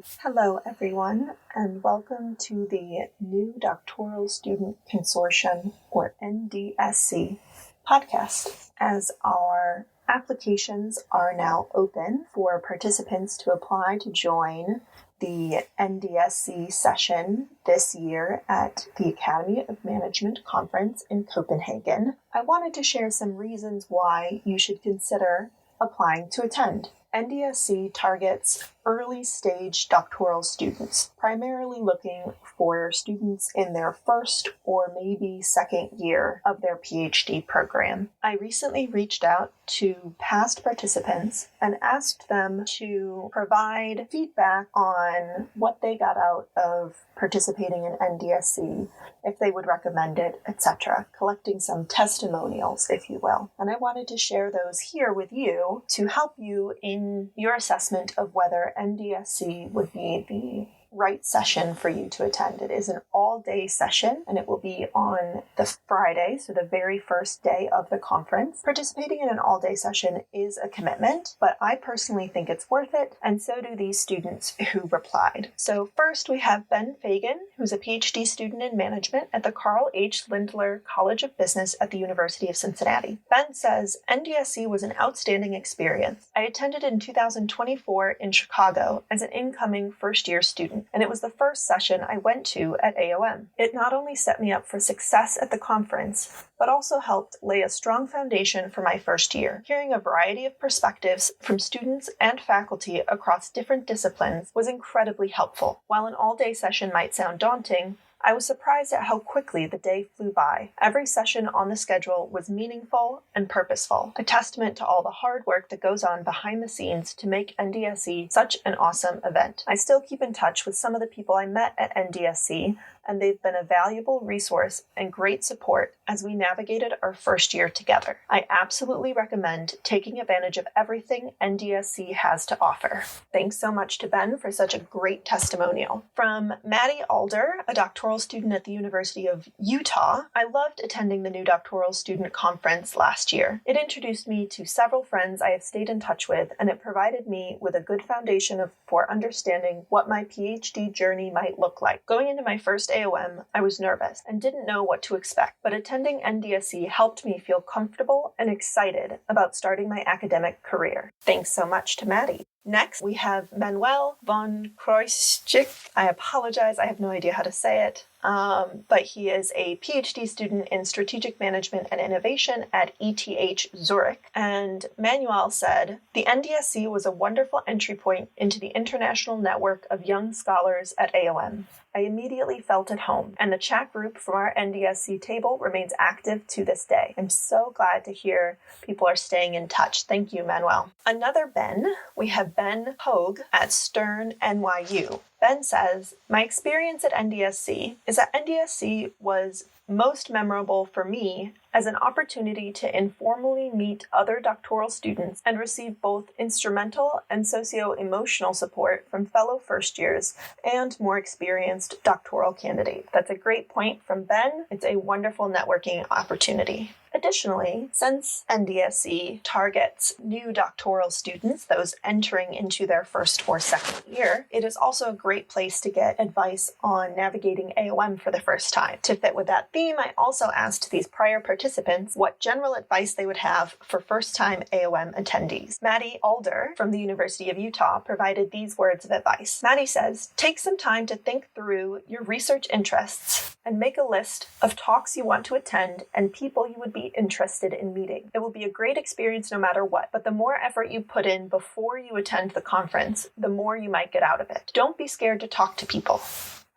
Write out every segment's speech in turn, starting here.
Hello, everyone, and welcome to the New Doctoral Student Consortium, or NDSC, podcast. As our applications are now open for participants to apply to join the NDSC session this year at the Academy of Management Conference in Copenhagen, I wanted to share some reasons why you should consider applying to attend. NDSC targets early-stage doctoral students, primarily looking for students in their first or maybe second year of their PhD program. I recently reached out to past participants and asked them to provide feedback on what they got out of participating in NDSC, if they would recommend it, etc., collecting some testimonials, if you will. And I wanted to share those here with you to help you in your assessment of whether NDSC would be the right session for you to attend. It is an all-day session, and it will be on the Friday, so the very first day of the conference. Participating in an all-day session is a commitment, but I personally think it's worth it, and so do these students who replied. So first we have Ben Fagan, who's a PhD student in management at the Carl H. Lindler College of Business at the University of Cincinnati. Ben says, NDSC was an outstanding experience. I attended in 2024 in Chicago as an incoming first-year student, and it was the first session I went to at AOM. It not only set me up for success at the conference, but also helped lay a strong foundation for my first year. Hearing a variety of perspectives from students and faculty across different disciplines was incredibly helpful. While an all-day session might sound daunting, I was surprised at how quickly the day flew by. Every session on the schedule was meaningful and purposeful, a testament to all the hard work that goes on behind the scenes to make NDSC such an awesome event. I still keep in touch with some of the people I met at NDSC, and they've been a valuable resource and great support as we navigated our first year together. I absolutely recommend taking advantage of everything NDSC has to offer. Thanks so much to Ben for such a great testimonial. From Maddie Alder, a doctoral student at the University of Utah, I loved attending the New Doctoral Student Conference last year. It introduced me to several friends I have stayed in touch with, and it provided me with a good foundation for understanding what my PhD journey might look like. Going into my first AOM, I was nervous and didn't know what to expect, but attending NDSC helped me feel comfortable and excited about starting my academic career. Thanks so much to Maddie. Next, we have Manuel von Krosigk. I apologize, I have no idea how to say it. But he is a PhD student in Strategic Management and Innovation at ETH Zurich. And Manuel said, the NDSC was a wonderful entry point into the international network of young scholars at AOM. I immediately felt at home, and the chat group from our NDSC table remains active to this day. I'm so glad to hear people are staying in touch. Thank you, Manuel. Another Ben, we have Ben Poag at Stern NYU. Ben says, my experience at NDSC is that NDSC was most memorable for me as an opportunity to informally meet other doctoral students and receive both instrumental and socio-emotional support from fellow first years and more experienced doctoral candidates. That's a great point from Ben. It's a wonderful networking opportunity. Additionally, since NDSC targets new doctoral students, those entering into their first or second year, it is also a great place to get advice on navigating AOM for the first time. To fit with that theme, I also asked these prior participants what general advice they would have for first-time AOM attendees. Maddie Alder from the University of Utah provided these words of advice. Maddie says, take some time to think through your research interests and make a list of talks you want to attend and people you would be interested in meeting. It will be a great experience no matter what, but the more effort you put in before you attend the conference, the more you might get out of it. Don't be scared to talk to people.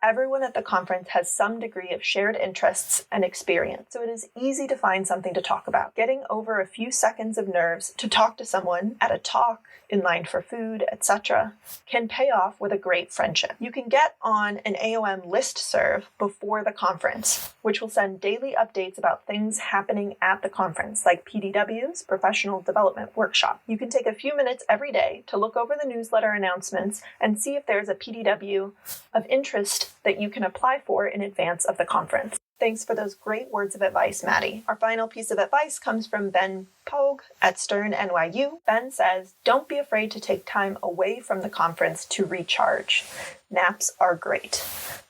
Everyone at the conference has some degree of shared interests and experience, so it is easy to find something to talk about. Getting over a few seconds of nerves to talk to someone at a talk, in line for food, etc., can pay off with a great friendship. You can get on an AOM listserv before the conference, which will send daily updates about things happening at the conference, like PDWs, Professional Development Workshop. You can take a few minutes every day to look over the newsletter announcements and see if there's a PDW of interest that you can apply for in advance of the conference. Thanks for those great words of advice, Maddie. Our final piece of advice comes from Ben Poag at Stern NYU. Ben says, don't be afraid to take time away from the conference to recharge. Naps are great.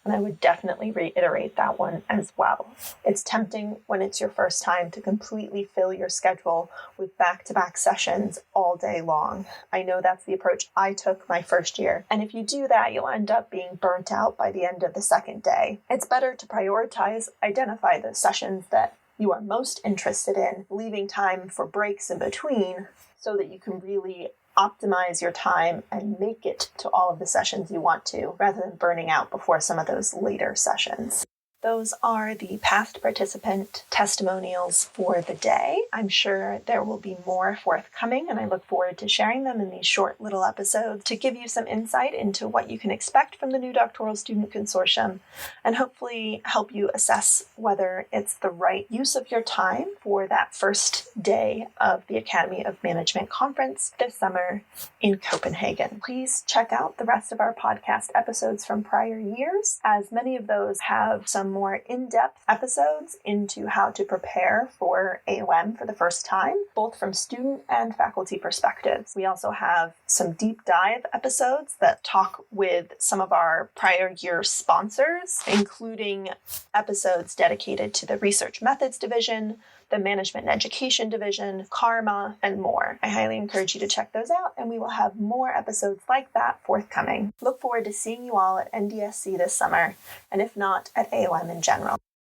And I would definitely reiterate that one as well. It's tempting when it's your first time to completely fill your schedule with back-to-back sessions all day long. I know that's the approach I took my first year. And if you do that, you'll end up being burnt out by the end of the second day. It's better to prioritize, identify the sessions that you are most interested in, leaving time for breaks in between so that you can really optimize your time and make it to all of the sessions you want to, rather than burning out before some of those later sessions. Those are the past participant testimonials for the day. I'm sure there will be more forthcoming, and I look forward to sharing them in these short little episodes to give you some insight into what you can expect from the new Doctoral Student Consortium, and hopefully help you assess whether it's the right use of your time for that first day of the Academy of Management Conference this summer in Copenhagen. Please check out the rest of our podcast episodes from prior years, as many of those have some more in-depth episodes into how to prepare for AOM for the first time, both from student and faculty perspectives. We also have some deep dive episodes that talk with some of our prior year sponsors, including episodes dedicated to the Research Methods Division, the Management and Education Division, Karma, and more. I highly encourage you to check those out, and we will have more episodes like that forthcoming. Look forward to seeing you all at NDSC this summer, and if not, at AOM in general.